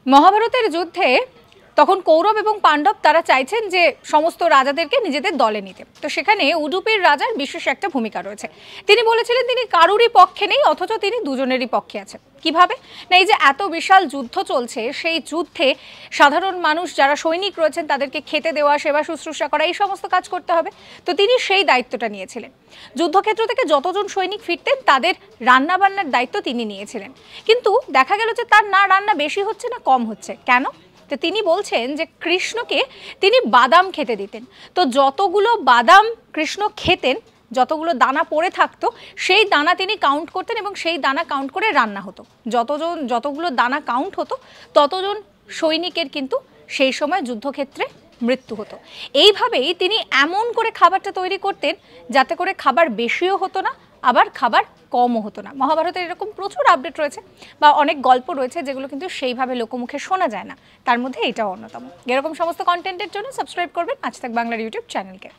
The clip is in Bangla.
মহাভারতের যুদ্ধে তখন কৌরব এবং পাণ্ডব তারা চাইছেন যে সমস্ত রাজাদেরকে নিজেদের দলে নিতে। তো সেখানে উডুপির রাজার বিশেষ একটা ভূমিকা রয়েছে। তিনি বলেছিলেন তিনি কারুরই পক্ষে নেই, অথচ তিনি দুজনেরই পক্ষে আছেন। কিভাবে না, এই যে এত বিশাল যুদ্ধ চলছে, সেই যুদ্ধে সাধারণ মানুষ যারা সৈনিক রয়েছেন তাদেরকে খেতে দেওয়া, সেবা শুশ্রূষা করা, এই সমস্ত কাজ করতে হবে। তো তিনি সেই দায়িত্বটা নিয়েছিলেন। যুদ্ধক্ষেত্র থেকে যতজন সৈনিক ফিরতেন তাদের রান্না বান্নার দায়িত্ব তিনি নিয়েছিলেন। কিন্তু দেখা গেল যে তার না রান্না বেশি হচ্ছে না কম হচ্ছে। কেন? তো তিনি বলছেন যে কৃষ্ণকে তিনি বাদাম খেতে দিতেন। তো যতগুলো বাদাম কৃষ্ণ খেতেন, যতগুলো দানা পড়ে থাকতো, সেই দানা তিনি কাউন্ট করতেন এবং সেই দানা কাউন্ট করে রান্না হতো। যতগুলো দানা কাউন্ট হতো ততজন সৈনিকের কিন্তু সেই সময় যুদ্ধক্ষেত্রে মৃত্যু হতো। এইভাবেই তিনি এমন করে খাবারটা তৈরি করতেন যাতে করে খাবার বেশিও হতো না, আবার খাবার কমও হতো না। মহাভারতের এরকম প্রচুর আপডেট রয়েছে বা অনেক গল্প রয়েছে যেগুলো কিন্তু সেইভাবে লোকমুখে শোনা যায় না, তার মধ্যে এটাও অন্যতম। এরকম সমস্ত কন্টেন্টের জন্য সাবস্ক্রাইব করবেন আজ তাক বাংলার ইউটিউব চ্যানেলকে।